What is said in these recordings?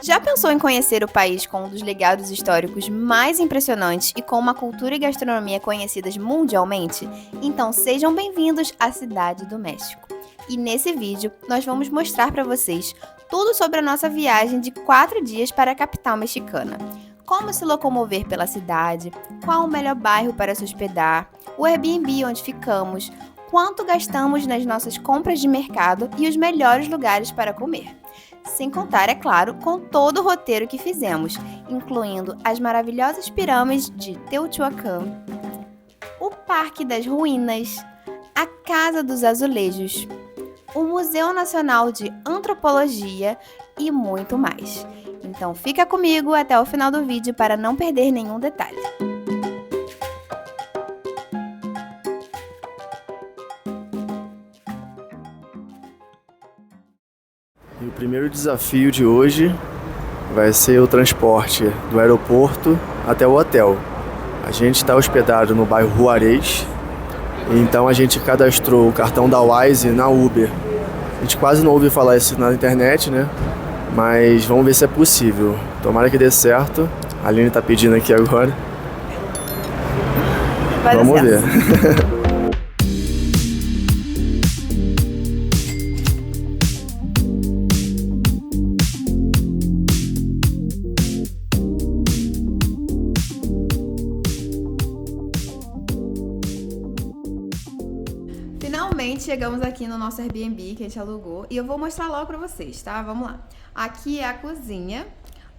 Já pensou em conhecer o país com um dos legados históricos mais impressionantes e com uma cultura e gastronomia conhecidas mundialmente? Então sejam bem-vindos à Cidade do México. E nesse vídeo nós vamos mostrar para vocês tudo sobre a nossa viagem de 4 dias para a capital mexicana. Como se locomover pela cidade, qual o melhor bairro para se hospedar, o Airbnb onde ficamos, quanto gastamos nas nossas compras de mercado e os melhores lugares para comer. Sem contar, é claro, com todo o roteiro que fizemos, incluindo as maravilhosas pirâmides de Teotihuacan, o Parque das Ruínas, a Casa dos Azulejos, o Museu Nacional de Antropologia e muito mais. Então fica comigo até o final do vídeo para não perder nenhum detalhe. E o primeiro desafio de hoje vai ser o transporte do aeroporto até o hotel. A gente está hospedado no bairro Juárez, então a gente cadastrou o cartão da Wise na Uber. A gente quase não ouviu falar isso na internet, né? Mas vamos ver se é possível. Tomara que dê certo. A Aline está pedindo aqui agora. Vamos ver. Finalmente chegamos aqui no nosso Airbnb que a gente alugou e eu vou mostrar logo pra vocês, tá? Vamos lá. Aqui é a cozinha.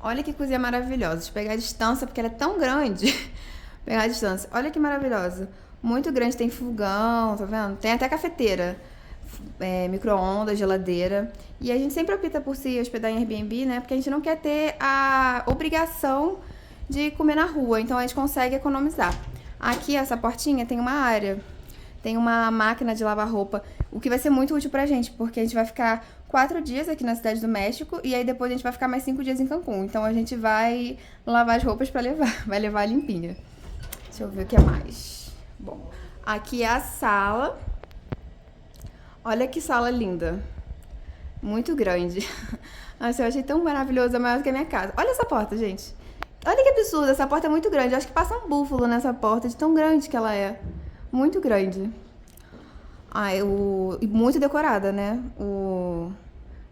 Olha que cozinha maravilhosa. Deixa eu pegar a distância porque ela é tão grande. Pegar a distância. Olha que maravilhosa. Muito grande, tem fogão, tá vendo? Tem até cafeteira, micro-ondas, geladeira. E a gente sempre opta por se hospedar em Airbnb, né? Porque a gente não quer ter a obrigação de comer na rua, então a gente consegue economizar. Aqui, essa portinha, tem uma área. Tem uma máquina de lavar roupa, o que vai ser muito útil pra gente, porque a gente vai ficar 4 dias aqui na Cidade do México e aí depois a gente vai ficar mais 5 dias em Cancún. Então a gente vai lavar as roupas pra levar, vai levar limpinha. Deixa eu ver o que é mais. Bom, aqui é a sala. Olha que sala linda. Muito grande. Nossa, eu achei tão maravilhosa, maior do que a minha casa. Olha essa porta, gente. Olha que absurdo, essa porta é muito grande. Eu acho que passa um búfalo nessa porta, de tão grande que ela é. Muito grande. E muito decorada, né? O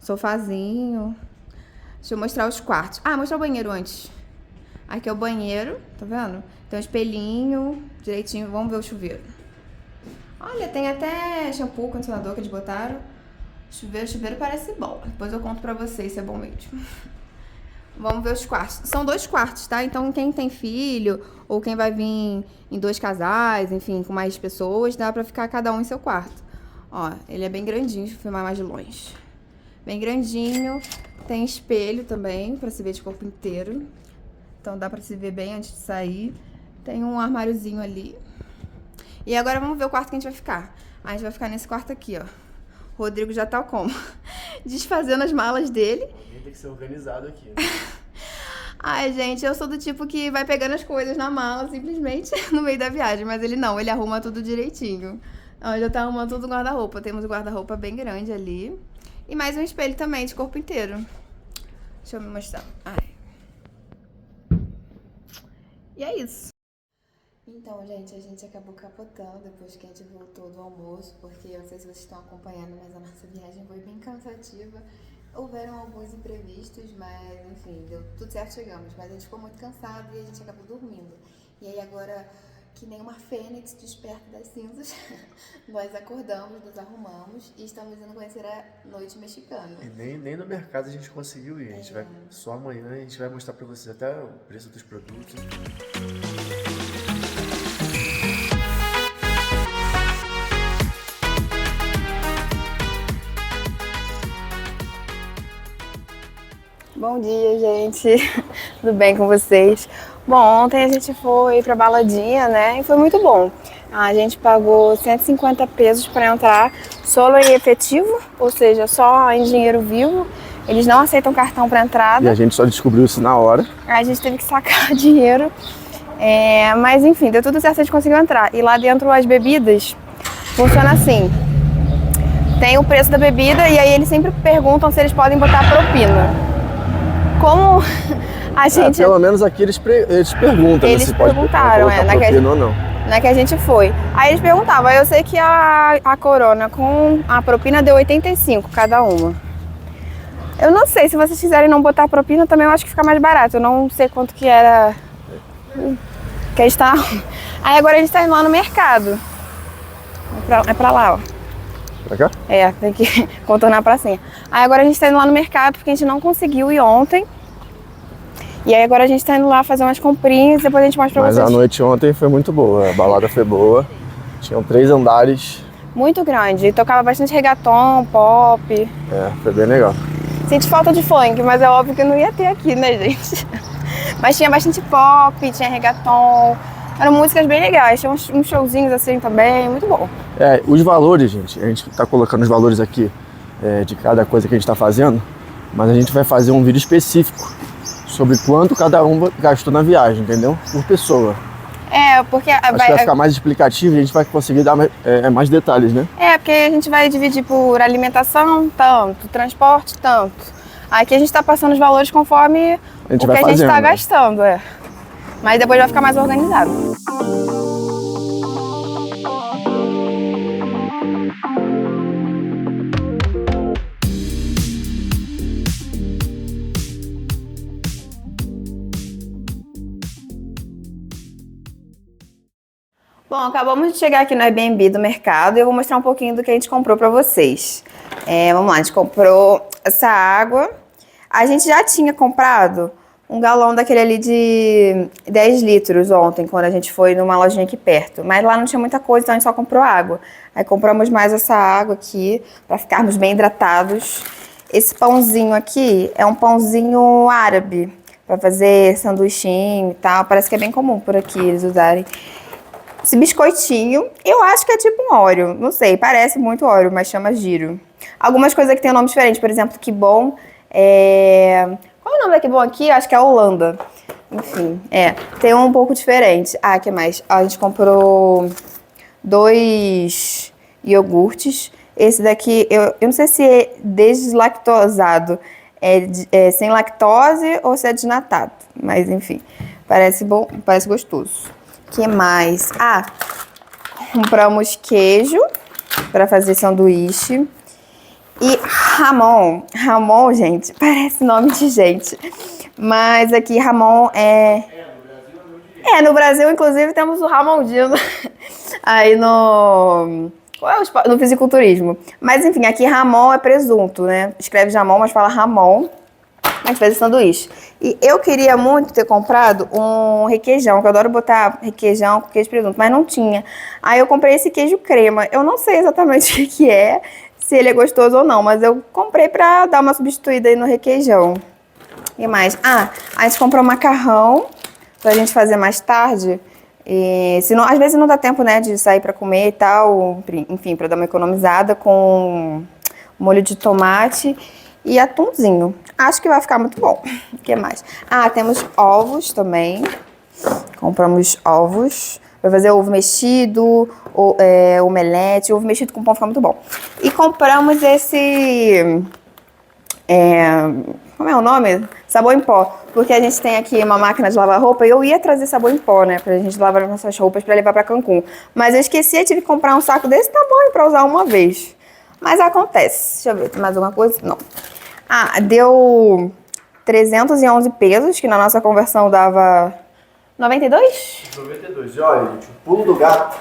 sofazinho. Deixa eu mostrar os quartos. Mostrar o banheiro antes. Aqui é o banheiro, tá vendo? Tem um espelhinho direitinho. Vamos ver o chuveiro. Olha, tem até shampoo, condicionador que eles botaram. O chuveiro parece bom. Depois eu conto pra vocês se é bom mesmo. Vamos ver os quartos. São 2 quartos, tá? Então, quem tem filho ou quem vai vir em 2 casais, enfim, com mais pessoas, dá pra ficar cada um em seu quarto. Ó, ele é bem grandinho, deixa eu filmar mais de longe. Bem grandinho. Tem espelho também, pra se ver de corpo inteiro. Então, dá pra se ver bem antes de sair. Tem um armáriozinho ali. E agora vamos ver o quarto que a gente vai ficar. A gente vai ficar nesse quarto aqui, ó. O Rodrigo já tá como? Desfazendo as malas dele. Tem que ser organizado aqui. Né? Ai, gente, eu sou do tipo que vai pegando as coisas na mala, simplesmente, no meio da viagem. Mas ele não, ele arruma tudo direitinho. Ó, já tá arrumando tudo no guarda-roupa. Temos um guarda-roupa bem grande ali. E mais um espelho também, de corpo inteiro. Deixa eu me mostrar. E é isso. Então, gente, a gente acabou capotando depois que a gente voltou do almoço, porque eu não sei se vocês estão acompanhando, mas a nossa viagem foi bem cansativa. Houveram alguns imprevistos, mas enfim, deu tudo certo, chegamos. Mas a gente ficou muito cansado e a gente acabou dormindo. E aí agora, que nem uma fênix desperta das cinzas, nós acordamos, nos arrumamos e estamos indo conhecer a noite mexicana. E nem no mercado a gente conseguiu ir. A gente vai, só amanhã a gente vai mostrar pra vocês até o preço dos produtos. Bom dia, gente. Tudo bem com vocês? Bom, ontem a gente foi pra baladinha, né? E foi muito bom. A gente pagou 150 pesos para entrar solo em efetivo, ou seja, só em dinheiro vivo. Eles não aceitam cartão para entrada. E a gente só descobriu isso na hora. A gente teve que sacar dinheiro. Mas enfim, deu tudo certo, a gente conseguiu entrar. E lá dentro as bebidas funciona assim. Tem o preço da bebida e aí eles sempre perguntam se eles podem botar propina. como a gente... Pelo menos aqui eles perguntam, Eles se pode perguntaram, colocar propina ou não. Não é que a gente foi. Aí eles perguntavam, eu sei que a Corona com a propina deu 85 cada uma. Eu não sei, se vocês quiserem não botar propina, também eu acho que fica mais barato. Eu não sei quanto que era... Que a gente tá... Aí agora a gente tá indo lá no mercado. É pra lá, ó. Pra cá? É, tem que contornar a pracinha. Aí agora a gente tá indo lá no mercado, porque a gente não conseguiu ir ontem. E aí agora a gente tá indo lá fazer umas comprinhas e depois a gente mostra pra vocês. Mas a noite ontem foi muito boa, a balada foi boa. Tinham 3 andares. Muito grande, e tocava bastante reggaeton, pop. Foi bem legal. Senti falta de funk, mas é óbvio que não ia ter aqui, né, gente? Mas tinha bastante pop, tinha reggaeton. Eram músicas bem legais, tinha uns showzinhos assim também, muito bom. Os valores, gente, a gente tá colocando os valores aqui de cada coisa que a gente tá fazendo, mas a gente vai fazer um vídeo específico sobre quanto cada um gastou na viagem, entendeu? Por pessoa. Porque... Acho que vai ficar mais explicativo e a gente vai conseguir dar mais detalhes, né? Porque a gente vai dividir por alimentação, tanto, transporte, tanto. Aqui a gente tá passando os valores conforme o que a gente tá gastando, Mas depois vai ficar mais organizado. Bom, acabamos de chegar aqui no Airbnb do mercado e eu vou mostrar um pouquinho do que a gente comprou pra vocês. Vamos lá, a gente comprou essa água. A gente já tinha comprado um galão daquele ali de 10 litros ontem, quando a gente foi numa lojinha aqui perto. Mas lá não tinha muita coisa, então a gente só comprou água. Aí compramos mais essa água aqui, pra ficarmos bem hidratados. Esse pãozinho aqui é um pãozinho árabe, pra fazer sanduichinho e tal. Parece que é bem comum por aqui eles usarem. Esse biscoitinho, eu acho que é tipo um Oreo, não sei, parece muito Oreo, mas chama Giro. Algumas coisas que tem um nome diferente, por exemplo, Que Bom Qual é o nome da Que Bom aqui? Eu acho que é Holanda. Enfim, tem um pouco diferente. Ah, que mais? A gente comprou 2 iogurtes. Esse daqui, eu não sei se é deslactosado, sem lactose ou se é desnatado, mas enfim, parece bom, parece gostoso. Que mais? Compramos queijo para fazer sanduíche e Ramon. Ramon, gente, parece nome de gente, mas aqui Ramon no Brasil, inclusive, temos o Ramondino aí no fisiculturismo. Mas enfim, aqui Ramon é presunto, né? Escreve Jamon, mas fala Ramon. A gente fez o sanduíche. E eu queria muito ter comprado um requeijão, que eu adoro botar requeijão com queijo e presunto, mas não tinha. Aí eu comprei esse queijo crema. Eu não sei exatamente o que é, se ele é gostoso ou não, mas eu comprei pra dar uma substituída aí no requeijão. E mais? A gente comprou macarrão pra gente fazer mais tarde. E, senão, às vezes não dá tempo, né, de sair pra comer e tal. Enfim, pra dar uma economizada com molho de tomate e atumzinho. Acho que vai ficar muito bom. O que mais? Temos ovos também. Compramos ovos. Vai fazer ovo mexido, omelete. Ovo mexido com pão fica muito bom. E compramos esse... como é o nome? Sabão em pó. Porque a gente tem aqui uma máquina de lavar roupa e eu ia trazer sabão em pó, né? Pra gente lavar nossas roupas pra levar pra Cancún. Mas eu esqueci, eu tive que comprar um saco desse tamanho pra usar uma vez. Mas acontece. Deixa eu ver, tem mais alguma coisa? Não. Deu 311 pesos, que na nossa conversão dava 92? 92. E olha, gente, o pulo do gato,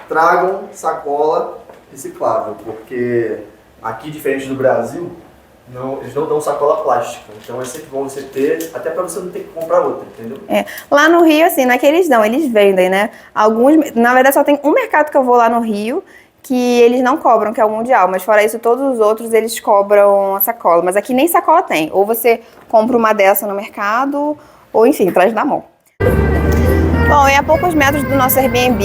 tragam sacola reciclável, porque aqui, diferente do Brasil, eles não dão sacola plástica. Então é sempre bom você ter, até pra você não ter que comprar outra, entendeu? Lá no Rio, assim, não é que eles dão, eles vendem, né? Na verdade, só tem um mercado que eu vou lá no Rio, que eles não cobram, que é o Mundial, mas fora isso, todos os outros eles cobram a sacola, mas aqui nem sacola tem, ou você compra uma dessa no mercado, ou enfim, traz na mão. Bom, e a poucos metros do nosso Airbnb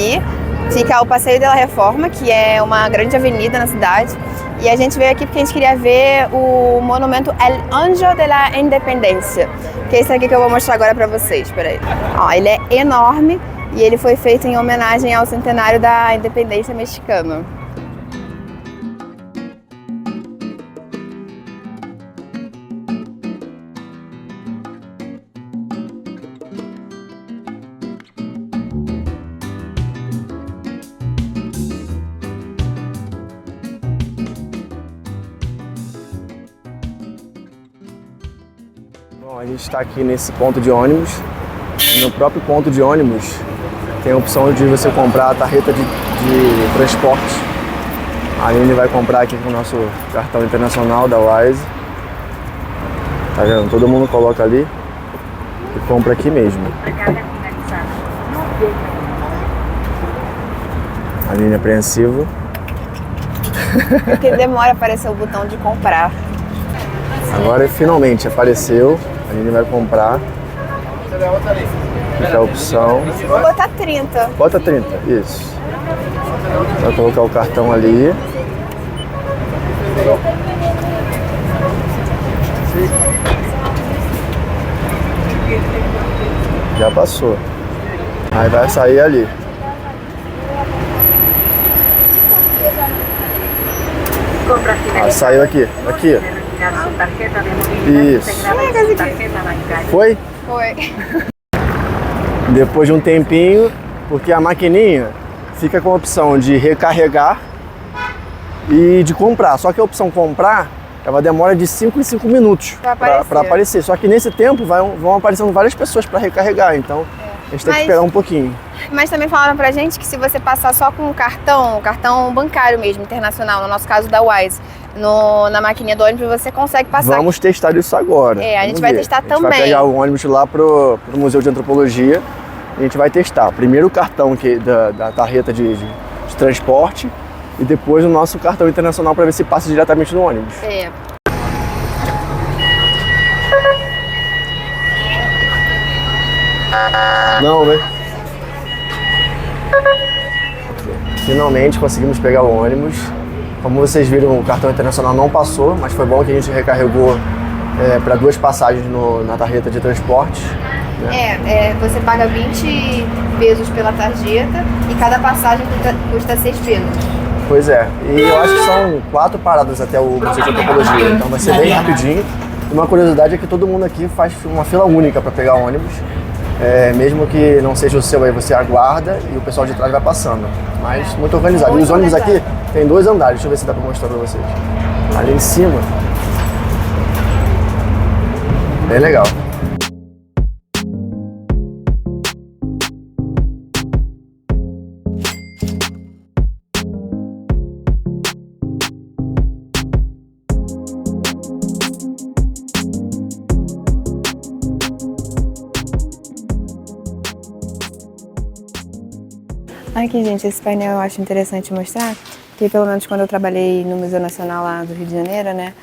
fica o Passeio de la Reforma, que é uma grande avenida na cidade, e a gente veio aqui porque a gente queria ver o monumento El Anjo de la Independencia, que é esse aqui que eu vou mostrar agora pra vocês, peraí. Ele é enorme, e ele foi feito em homenagem ao centenário da independência mexicana. Bom, a gente está aqui nesse ponto de ônibus. E no próprio ponto de ônibus tem a opção de você comprar a tarjeta de transporte. A Aline vai comprar aqui com o nosso cartão internacional da Wise. Tá vendo? Todo mundo coloca ali e compra aqui mesmo. A Aline é apreensiva. Porque demora a aparecer o botão de comprar. Agora finalmente apareceu. A Aline vai comprar. Fica a opção. Vou botar 30. Bota 30, isso. Vai colocar o cartão ali. Já passou. Aí vai sair ali. Ah, saiu aqui. Aqui. Isso. Foi? Foi. Depois de um tempinho, porque a maquininha fica com a opção de recarregar e de comprar. Só que a opção comprar, ela demora de 5 em 5 minutos para aparecer. Só que nesse tempo vão aparecendo várias pessoas para recarregar, então a gente tem que esperar um pouquinho. Mas também falaram pra gente que se você passar só com o cartão bancário mesmo, internacional, no nosso caso da Wise, na maquininha do ônibus, você consegue passar. Vamos testar isso agora. A gente vai testar também. A gente vai pegar o ônibus lá pro Museu de Antropologia e a gente vai testar. Primeiro o cartão da tarjeta de transporte e depois o nosso cartão internacional para ver se passa diretamente no ônibus. Não, né? Finalmente conseguimos pegar o ônibus. Como vocês viram, o cartão internacional não passou, mas foi bom que a gente recarregou para 2 passagens na tarjeta de transporte. Né? Você paga 20 pesos pela tarjeta e cada passagem custa 6 pesos. Pois é, e eu acho que são 4 paradas até o Museu de Antropologia, então vai ser bem rapidinho. Uma curiosidade é que todo mundo aqui faz uma fila única para pegar o ônibus. Mesmo que não seja o seu, aí você aguarda e o pessoal de trás vai passando. Mas muito organizado. E os ônibus aqui tem 2 andares, deixa eu ver se dá pra mostrar pra vocês. Ali em cima. Bem legal. Aqui, gente, esse painel eu acho interessante mostrar, que pelo menos quando eu trabalhei no Museu Nacional lá do Rio de Janeiro, né,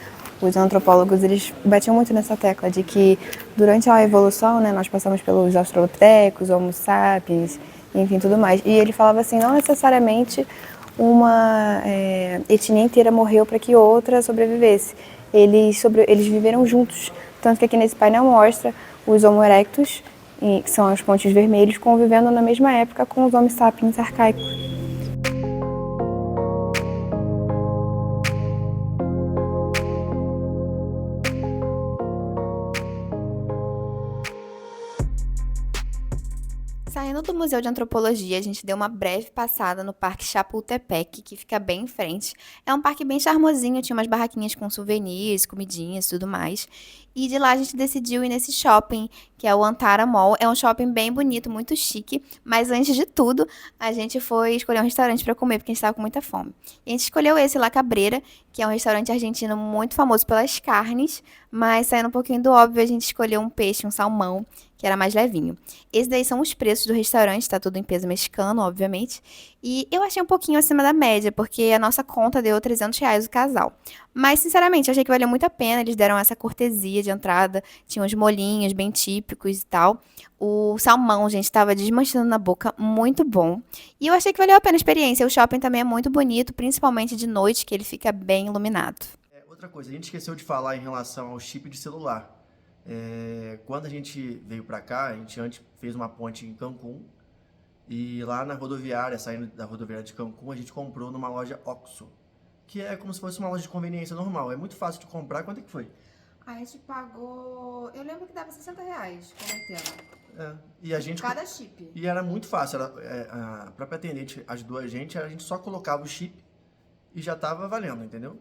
os antropólogos, eles batiam muito nessa tecla de que durante a evolução, né, nós passamos pelos australopithecus, homo sapiens, enfim, tudo mais. E ele falava assim, não necessariamente uma etnia inteira morreu para que outra sobrevivesse. Eles viveram juntos, tanto que aqui nesse painel mostra os Homo erectus, que são os pontos vermelhos, convivendo na mesma época com os Homo sapiens arcaicos. Saindo do Museu de Antropologia, a gente deu uma breve passada no Parque Chapultepec, que fica bem em frente. É um parque bem charmosinho, tinha umas barraquinhas com souvenirs, comidinhas e tudo mais. E de lá a gente decidiu ir nesse shopping, que é o Antara Mall. É um shopping bem bonito, muito chique, mas antes de tudo, a gente foi escolher um restaurante para comer, porque a gente estava com muita fome. E a gente escolheu esse, La Cabreira, que é um restaurante argentino muito famoso pelas carnes, mas saindo um pouquinho do óbvio, a gente escolheu um peixe, um salmão, que era mais levinho. Esses daí são os preços do restaurante, tá tudo em peso mexicano, obviamente. E eu achei um pouquinho acima da média, porque a nossa conta deu R$300 o casal. Mas, sinceramente, eu achei que valeu muito a pena, eles deram essa cortesia de entrada, tinha uns molhinhos bem típicos e tal. O salmão, gente, tava desmanchando na boca, muito bom. E eu achei que valeu a pena a experiência. O shopping também é muito bonito, principalmente de noite, que ele fica bem iluminado. Outra coisa, a gente esqueceu de falar em relação ao chip de celular. Quando a gente veio para cá, a gente antes fez uma ponte em Cancún e lá na rodoviária, saindo da rodoviária de Cancún, a gente comprou numa loja Oxxo, que é como se fosse uma loja de conveniência normal, é muito fácil de comprar. Quanto é que foi? A gente pagou, eu lembro que dava R$60 convertendo. E a gente, cada chip. E era muito fácil, a própria atendente ajudou a gente só colocava o chip e já tava valendo, entendeu?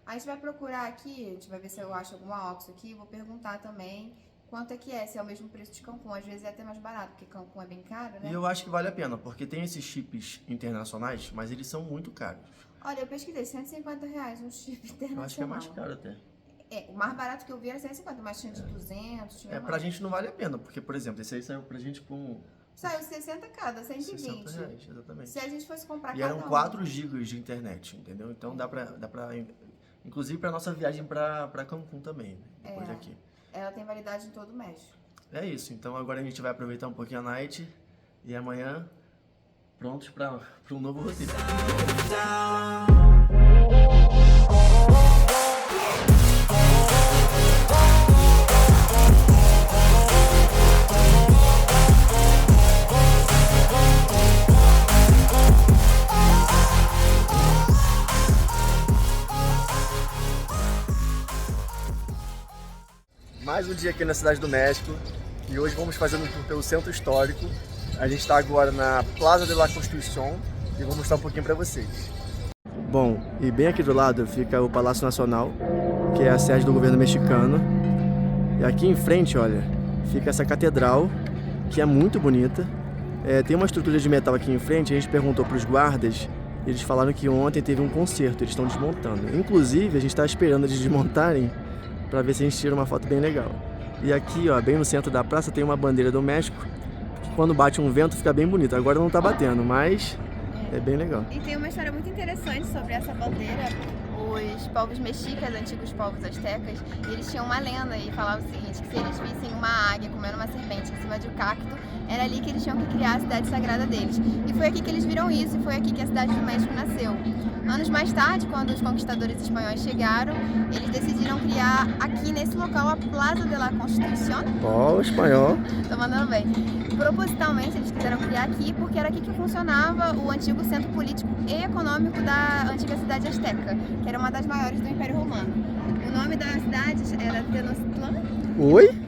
A gente vai procurar aqui, a gente vai ver se eu acho alguma Oxxo aqui, vou perguntar também Quanto é que é? Se é o mesmo preço de Cancún? Às vezes é até mais barato, porque Cancún é bem caro, né? E eu acho que vale a pena, porque tem esses chips internacionais, mas eles são muito caros. Olha, eu pesquisei, R$150 um chip internacional. Eu acho que é mais caro até. O mais barato que eu vi era 150, mas tinha de 200, tinha Pra gente não vale a pena, porque, por exemplo, esse aí saiu pra gente com... Saiu 60 cada, 120. R$60, exatamente. Se a gente fosse comprar E cada eram 4 GB de internet, entendeu? Então dá pra inclusive pra nossa viagem pra Cancún também, né? Depois daqui. Ela tem validade em todo o México. É isso, então agora a gente vai aproveitar um pouquinho a night e amanhã prontos pra um novo roteiro. Mais um dia aqui na Cidade do México e hoje vamos fazer um tour pelo centro histórico. A gente está agora na Plaza de la Constitución e vou mostrar um pouquinho para vocês. Bom, e bem aqui do lado fica o Palácio Nacional, que é a sede do governo mexicano. E aqui em frente, olha, fica essa catedral, que é muito bonita. Tem uma estrutura de metal aqui em frente, a gente perguntou para os guardas, eles falaram que ontem teve um concerto, eles estão desmontando. Inclusive, a gente está esperando eles desmontarem para ver se a gente tira uma foto bem legal. E aqui, ó, bem no centro da praça tem uma bandeira do México, que quando bate um vento fica bem bonito. Agora não tá batendo, mas é bem legal. E tem uma história muito interessante sobre essa bandeira. Os povos mexicas, antigos povos astecas, eles tinham uma lenda e falavam o seguinte, que se eles vissem uma águia comendo uma serpente em cima de um cacto, era ali que eles tinham que criar a cidade sagrada deles. E foi aqui que eles viram isso e foi aqui que a cidade do México nasceu. Anos mais tarde, quando os conquistadores espanhóis chegaram, eles decidiram criar aqui nesse local a Plaza de la Constitución. Ó, espanhol. Tô mandando bem. Propositalmente eles quiseram criar aqui porque era aqui que funcionava o antigo centro político e econômico da antiga cidade asteca, que era uma das maiores do Império Romano. O nome da cidade era Tenochtitlan. Oi?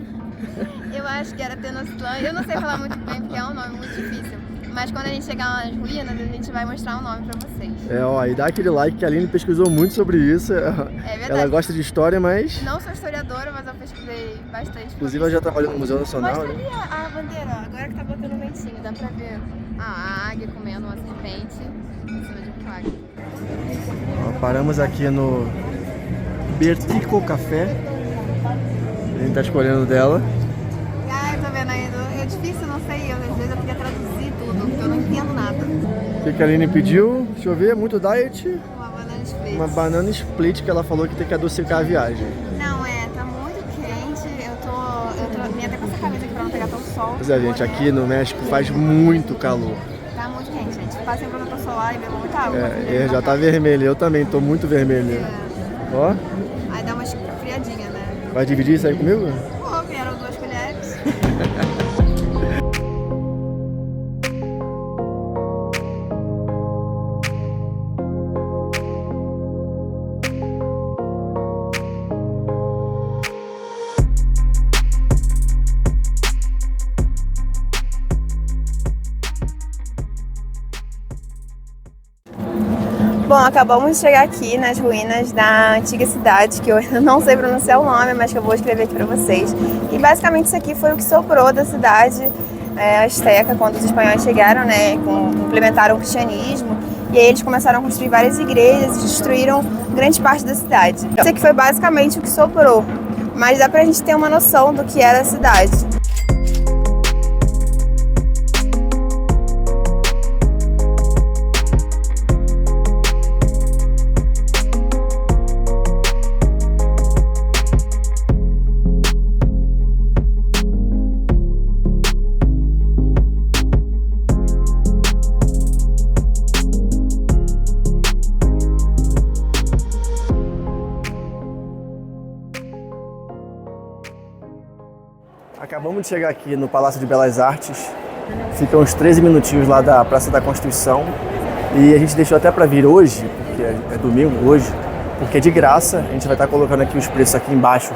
Eu acho que era Tenochtitlan. Eu não sei falar muito bem porque é um nome muito difícil. Mas quando a gente chegar nas ruínas, a gente vai mostrar o nome pra vocês. Ó, e dá aquele like que a Aline pesquisou muito sobre isso. É verdade. Ela gosta de história, mas... Não sou historiadora, mas eu pesquisei bastante. Inclusive, ela já trabalhou no Museu Nacional. Mostra ali a bandeira, ó. Agora que tá botando ventinho, dá pra ver a águia comendo uma serpente em cima de um cacto. Paramos aqui no Bertico Café. A gente tá escolhendo dela. Eu tô vendo ainda. É difícil, não sei. Às vezes eu queria traduzir tudo, porque eu não entendo nada. O que a Aline pediu? Deixa eu ver, é muito diet. Uma banana split. Uma banana split que ela falou que tem que adocicar a viagem. Não, tá muito quente. Eu tô vim até com essa camisa aqui pra não pegar tão sol. Pois é, gente, aqui no México faz muito calor. Tá muito quente, gente. Passem protetor solar e bebam muita água. Já tá vermelho, eu também tô muito vermelho. Ó. Aí dá uma friadinha, né? Vai dividir isso aí comigo? Pô, vieram 2 colheres. Bom, acabamos de chegar aqui nas ruínas da antiga cidade, que eu ainda não sei pronunciar o nome, mas que eu vou escrever aqui para vocês. E basicamente isso aqui foi o que sobrou da cidade asteca quando os espanhóis chegaram, né, implementaram o cristianismo. E aí eles começaram a construir várias igrejas e destruíram grande parte da cidade. Isso aqui foi basicamente o que sobrou, mas dá pra gente ter uma noção do que era a cidade. Acabamos de chegar aqui no Palácio de Belas Artes, fica uns 13 minutinhos lá da Praça da Constituição e a gente deixou até para vir hoje, porque é domingo hoje, porque é de graça, a gente vai estar colocando aqui os preços aqui embaixo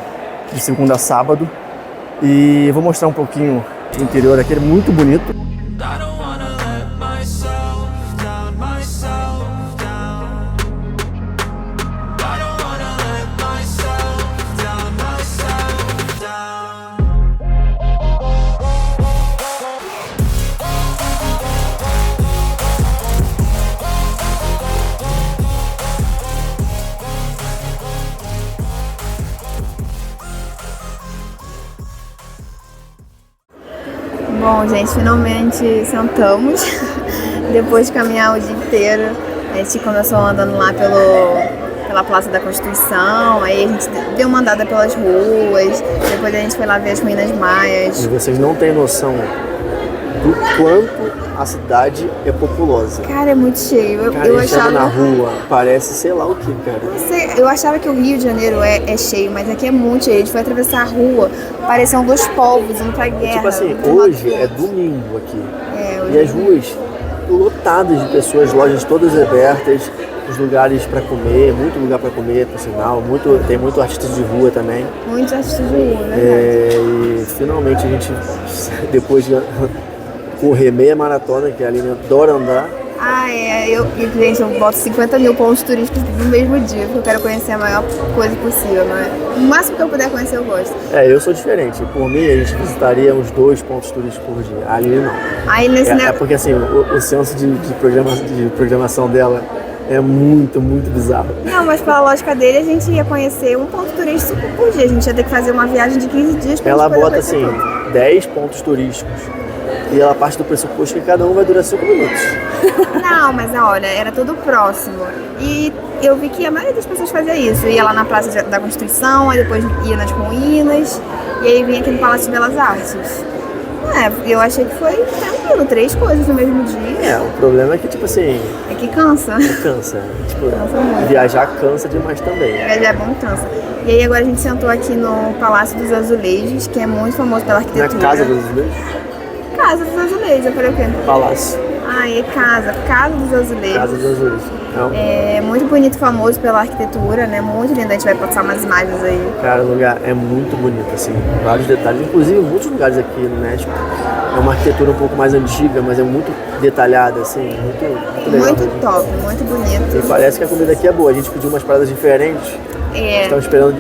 de segunda a sábado e eu vou mostrar um pouquinho do interior aqui, é muito bonito. Bom, gente, finalmente sentamos. Depois de caminhar o dia inteiro, a gente começou andando lá pela Praça da Constituição, aí a gente deu uma andada pelas ruas, depois a gente foi lá ver as ruínas maias. E vocês não têm noção do quanto a cidade é populosa. Cara, é muito cheio. Cara, eu a gente anda achava... na rua, parece sei lá o que, cara. Eu achava que o Rio de Janeiro é cheio, mas aqui é muito cheio. A gente foi atravessar a rua, pareciam dois povos indo pra guerra. Tipo assim, hoje é domingo aqui. Hoje e as ruas lotadas de pessoas, lojas todas abertas, os lugares pra comer, muito lugar pra comer, por sinal. Tem muito artista de rua também. Muitos artistas de rua, né? E finalmente a gente, depois de correr meia maratona, que a Aline adora andar. Gente, eu boto 50 mil pontos turísticos no mesmo dia, porque eu quero conhecer a maior coisa possível, né? O máximo que eu puder conhecer eu gosto. Eu sou diferente. Por mim, a gente visitaria uns 2 pontos turísticos por dia. A Aline não. Aí é porque assim, o senso de programação dela é muito, muito bizarro. Não, mas pela lógica dele, a gente ia conhecer um ponto turístico por dia. A gente ia ter que fazer uma viagem de 15 dias pra Ela bota assim, 10 pontos turísticos. E ela parte do pressuposto que cada um vai durar 5 minutos. Não, mas olha, era tudo próximo. E eu vi que a maioria das pessoas fazia isso. Ia lá na Praça da Constituição, aí depois ia nas ruínas, e aí vinha aqui no Palácio de Belas Artes. Eu achei que foi tranquilo, 3 coisas no mesmo dia. O problema é que, tipo assim... É que cansa. Cansa. Tipo, cansa muito. Viajar cansa demais também. Viajar é bom, cansa. E aí agora a gente sentou aqui no Palácio dos Azulejos, que é muito famoso pela arquitetura. Na Casa dos Azulejos? Casa dos Azulejos, eu falei o quê? Palácio. É Casa dos Azulejos. Casa dos Azulejos. É muito bonito, famoso pela arquitetura, né? Muito lindo, a gente vai passar umas imagens aí. Cara, o lugar é muito bonito, assim, vários detalhes, inclusive muitos lugares aqui no México. É uma arquitetura um pouco mais antiga, mas é muito detalhada, assim, muito legal. Muito top, muito bonito. E parece que a comida aqui é boa, a gente pediu umas paradas diferentes. Estamos esperando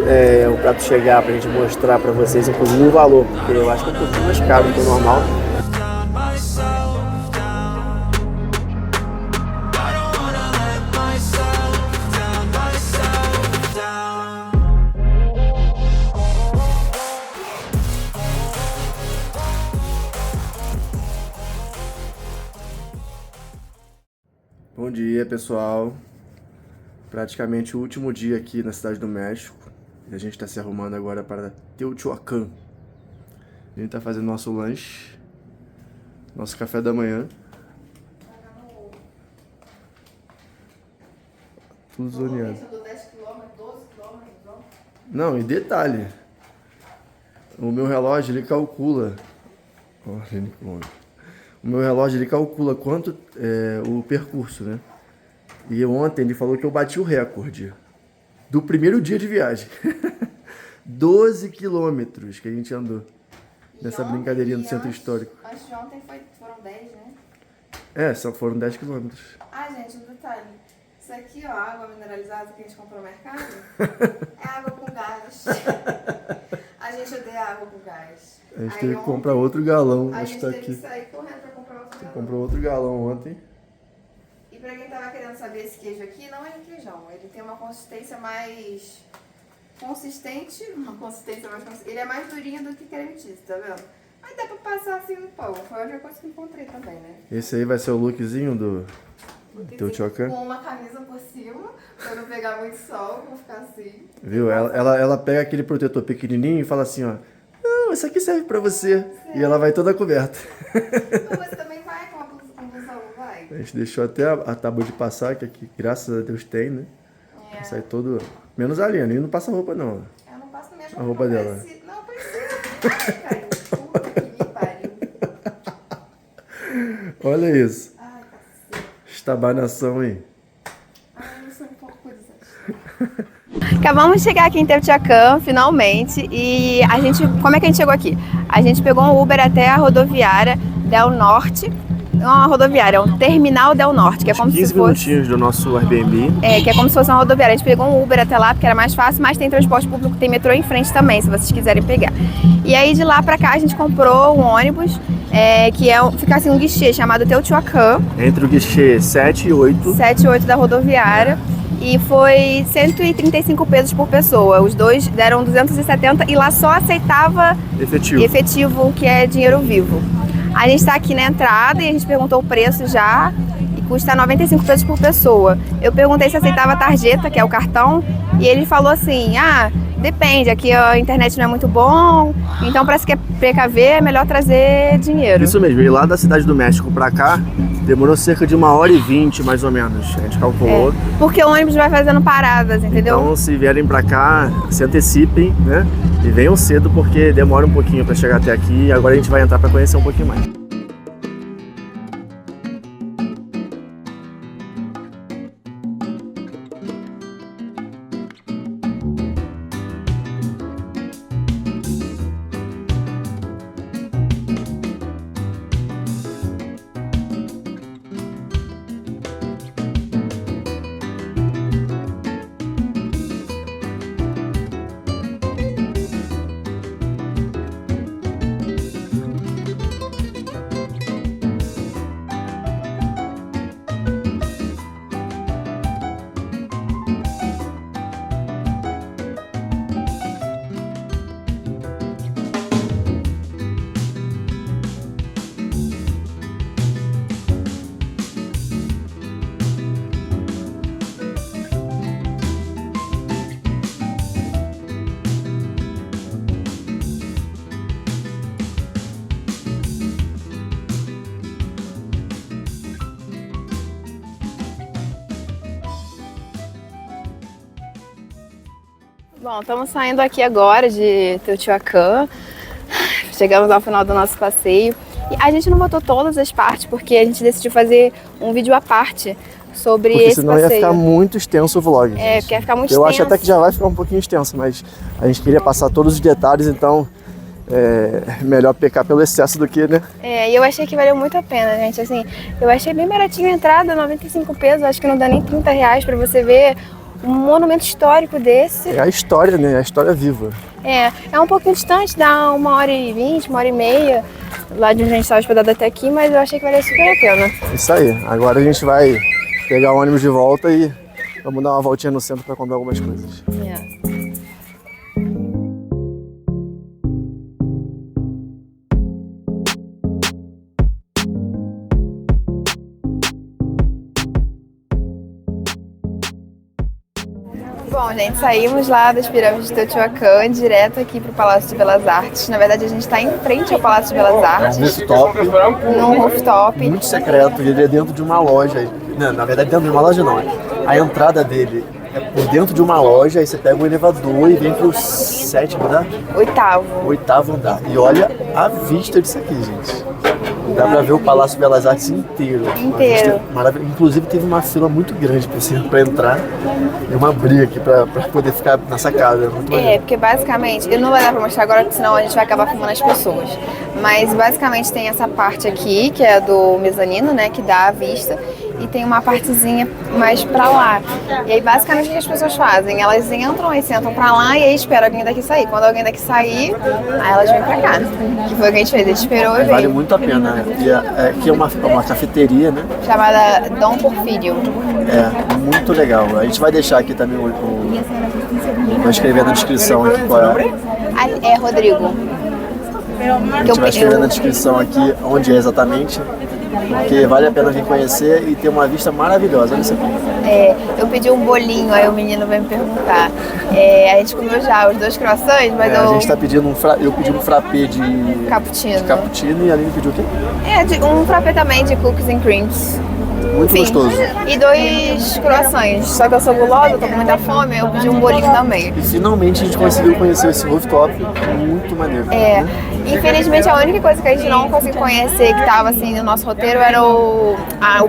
o prato chegar pra gente mostrar pra vocês, inclusive o valor, porque eu acho que é um pouquinho mais caro do que o normal. Bom dia, pessoal. Praticamente o último dia aqui na Cidade do México. E a gente está se arrumando agora para Teotihuacan. A gente está fazendo nosso lanche, nosso café da manhã. Tudo zoneado. Não, e detalhe. O meu relógio, ele calcula. O meu relógio, ele calcula quanto é o percurso, né? E ontem ele falou que eu bati o recorde do primeiro dia de viagem. 12 quilômetros que a gente andou nessa brincadeirinha do centro histórico. Acho que ontem foram 10, né? Só foram 10 quilômetros. Gente, um detalhe. Isso aqui, ó, água mineralizada que a gente comprou no mercado, é água com gás. A gente odeia água com gás. A gente teve que comprar outro galão. A gente teve que sair correndo pra comprar outro galão. Comprou outro galão ontem. E pra quem tava querendo saber, esse queijo aqui não é requeijão. Ele tem uma consistência mais consistente. Ele é mais durinho do que creme cheese, tá vendo? Mas dá pra passar assim no pão. Foi a única coisa que encontrei também, né? Esse aí vai ser o lookzinho do Teotihuacan? Com uma camisa por cima, pra não pegar muito sol, vou ficar assim. Viu? Ela pega aquele protetor pequenininho e fala assim, ó. Não, isso aqui serve pra você. E ela vai toda coberta. Mas você também vai com a blusa, não vai? A gente deixou até a tábua de passar, que aqui, graças a Deus, tem, né? Sai todo... Menos a Aline não passa roupa, não. Eu não passo mesmo. A roupa dela. Não precisa. Ai, cara, puta que me pariu. Olha isso. Ai, cacete. Estabanação aí. Eu sou um pouco coisa. Acabamos de chegar aqui em Teotihuacan, finalmente, e como é que a gente chegou aqui? A gente pegou um Uber até a rodoviária Del Norte, não é uma rodoviária, é um terminal Del Norte, que é como se fosse... 15 minutinhos do nosso Airbnb. Que é como se fosse uma rodoviária. A gente pegou um Uber até lá, porque era mais fácil, mas tem transporte público, tem metrô em frente também, se vocês quiserem pegar. E aí de lá pra cá a gente comprou um ônibus, fica assim um guichê chamado Teotihuacan. Entre o guichê 7 e 8. 7 e 8 da rodoviária. E foi 135 pesos por pessoa. Os dois deram 270 e lá só aceitava efetivo, que é dinheiro vivo. A gente tá aqui na entrada e a gente perguntou o preço já. E custa 95 pesos por pessoa. Eu perguntei se aceitava a tarjeta, que é o cartão. E ele falou assim, depende, aqui a internet não é muito bom. Então para se precaver é melhor trazer dinheiro. Isso mesmo, e lá da Cidade do México pra cá, demorou cerca de 1h20 mais ou menos, a gente calculou. Porque o ônibus vai fazendo paradas, entendeu? Então se vierem pra cá, se antecipem, né? E venham cedo porque demora um pouquinho pra chegar até aqui. Agora a gente vai entrar pra conhecer um pouquinho mais. Bom, estamos saindo aqui agora de Teotihuacan. Chegamos ao final do nosso passeio. E a gente não botou todas as partes porque a gente decidiu fazer um vídeo à parte sobre esse passeio. Porque senão ia ficar muito extenso o vlog. Porque ia ficar muito extenso. Eu acho até que já vai ficar um pouquinho extenso, mas a gente queria passar todos os detalhes, então é melhor pecar pelo excesso do que, né? E eu achei que valeu muito a pena, gente. Assim, eu achei bem baratinho a entrada, 95 pesos, acho que não dá nem 30 reais pra você ver um monumento histórico desse. É a história, né? É a história viva. É um pouquinho distante, dá 1h20, 1h30, lá de onde a gente estava hospedado até aqui, mas eu achei que valia super a pena. Isso aí. Agora a gente vai pegar o ônibus de volta e vamos dar uma voltinha no centro para comprar algumas coisas. Bom, gente, saímos lá das pirâmides de Teotihuacan direto aqui para o Palácio de Belas Artes. Na verdade, a gente está em frente ao Palácio de Belas Artes. É um rooftop. Num rooftop. Muito secreto, ele é dentro de uma loja. Não, na verdade, dentro de uma loja não. A entrada dele é por dentro de uma loja, aí você pega um elevador e vem pro 7º andar? Oitavo andar. E olha a vista disso aqui, gente. Dá pra ver o Palácio de Belas Artes inteiro. Maravilhoso. Inclusive teve uma fila muito grande pra entrar e uma briga aqui pra poder ficar na sacada. Muito maneiro. Porque basicamente, eu não vou dar pra mostrar agora, porque senão a gente vai acabar filmando as pessoas. Mas basicamente tem essa parte aqui, que é do mezanino, né, que dá a vista. E tem uma partezinha mais pra lá. E aí basicamente o que as pessoas fazem? Elas entram e sentam pra lá e aí espera alguém daqui sair. Quando alguém daqui sair, aí elas vêm pra cá. Que foi o que a gente fez, a gente esperou e veio. Vale muito a pena, né? Porque aqui é uma cafeteria, né? Chamada Dom Porfírio. É, muito legal. A gente vai deixar aqui também vai escrever na descrição aqui qual é. É Rodrigo. A gente vai escrever na descrição aqui onde é exatamente. Porque vale a pena vir conhecer e ter uma vista maravilhosa. Olha isso aqui. Eu pedi um bolinho, aí o menino vai me perguntar. A gente comeu já os 2 croissants, mas a gente tá pedindo eu pedi um frappé de cappuccino e a Aline pediu o quê? Um frappé também de cookies and creams. Muito gostoso. E 2 croissants. Só que eu sou gulosa, tô com muita fome, eu pedi um bolinho também. E finalmente a gente conseguiu conhecer esse rooftop, muito maneiro. Né? Infelizmente a única coisa que a gente não conseguiu conhecer, que tava assim no nosso roteiro, era o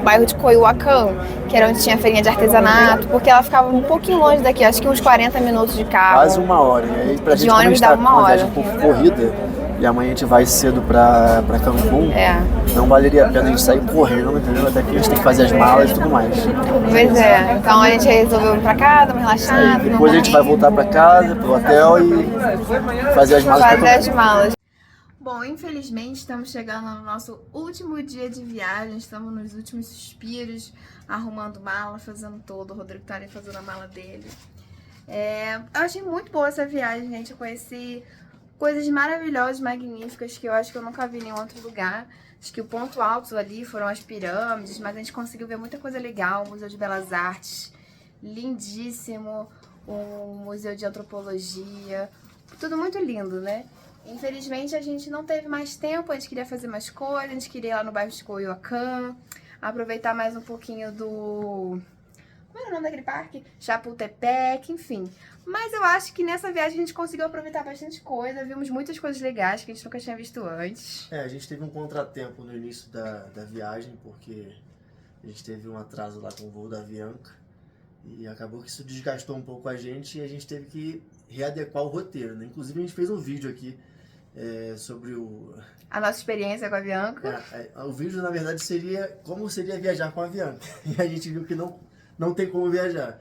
bairro de Coyoacán, que era onde tinha feirinha de artesanato, porque ela ficava um pouquinho longe daqui, acho que uns 40 minutos de carro. Quase 1 hora. E aí, pra gente ônibus dava 1 hora. Um pouco corrida, e amanhã a gente vai cedo pra Cancún, não valeria a pena a gente sair correndo, entendeu? Até que a gente tem que fazer as malas e tudo mais. Pois é, então a gente resolveu ir pra casa, me relaxar. Depois a gente vai voltar pra casa, pro hotel e fazer as malas. Bom, infelizmente estamos chegando no nosso último dia de viagem, estamos nos últimos suspiros, arrumando mala, fazendo tudo. O Rodrigo tá ali fazendo a mala dele. Eu achei muito boa essa viagem, gente. Eu conheci coisas maravilhosas, magníficas, que eu acho que eu nunca vi em nenhum outro lugar. Acho que o ponto alto ali foram as pirâmides, mas a gente conseguiu ver muita coisa legal. O Museu de Belas Artes, lindíssimo. O Museu de Antropologia, tudo muito lindo, né? Infelizmente a gente não teve mais tempo, a gente queria fazer mais coisas, a gente queria ir lá no bairro de Coyoacán, aproveitar mais um pouquinho do... Como era o nome daquele parque? Chapultepec, enfim. Mas eu acho que nessa viagem a gente conseguiu aproveitar bastante coisa, vimos muitas coisas legais que a gente nunca tinha visto antes. A gente teve um contratempo no início da viagem, porque a gente teve um atraso lá com o voo da Avianca. E acabou que isso desgastou um pouco a gente e a gente teve que readequar o roteiro, né? Inclusive a gente fez um vídeo aqui sobre a nossa experiência com a Avianca. O vídeo, na verdade, seria como seria viajar com a Avianca. E a gente viu que não tem como viajar.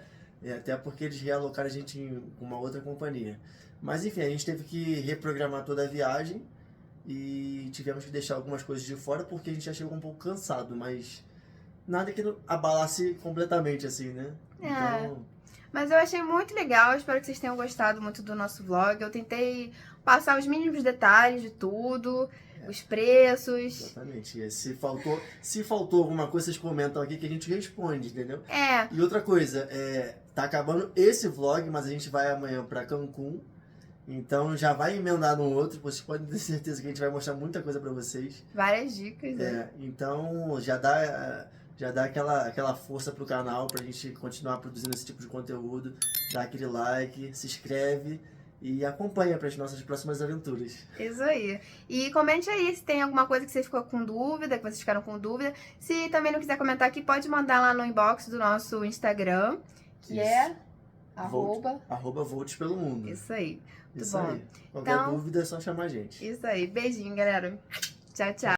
Até porque eles realocaram a gente em uma outra companhia. Mas enfim, a gente teve que reprogramar toda a viagem e tivemos que deixar algumas coisas de fora porque a gente já chegou um pouco cansado, mas nada que não abalasse completamente assim, né? Então... Mas eu achei muito legal, espero que vocês tenham gostado muito do nosso vlog. Eu tentei passar os mínimos detalhes de tudo, os preços. Exatamente. E se faltou alguma coisa, vocês comentam aqui que a gente responde, entendeu? E outra coisa, tá acabando esse vlog, mas a gente vai amanhã pra Cancún. Então já vai emendar no outro, vocês podem ter certeza que a gente vai mostrar muita coisa pra vocês. Várias dicas, né? Então já dá aquela força pro canal pra gente continuar produzindo esse tipo de conteúdo. Dá aquele like, se inscreve e acompanha para as nossas próximas aventuras. Isso aí. E comente aí se tem alguma coisa que você ficou com dúvida, que vocês ficaram com dúvida. Se também não quiser comentar aqui, pode mandar lá no inbox do nosso Instagram, que é @Volts pelo Mundo. Isso aí. Muito Isso bom. aí. Qualquer dúvida é só chamar a gente. Isso aí. Beijinho, galera. Tchau, tchau.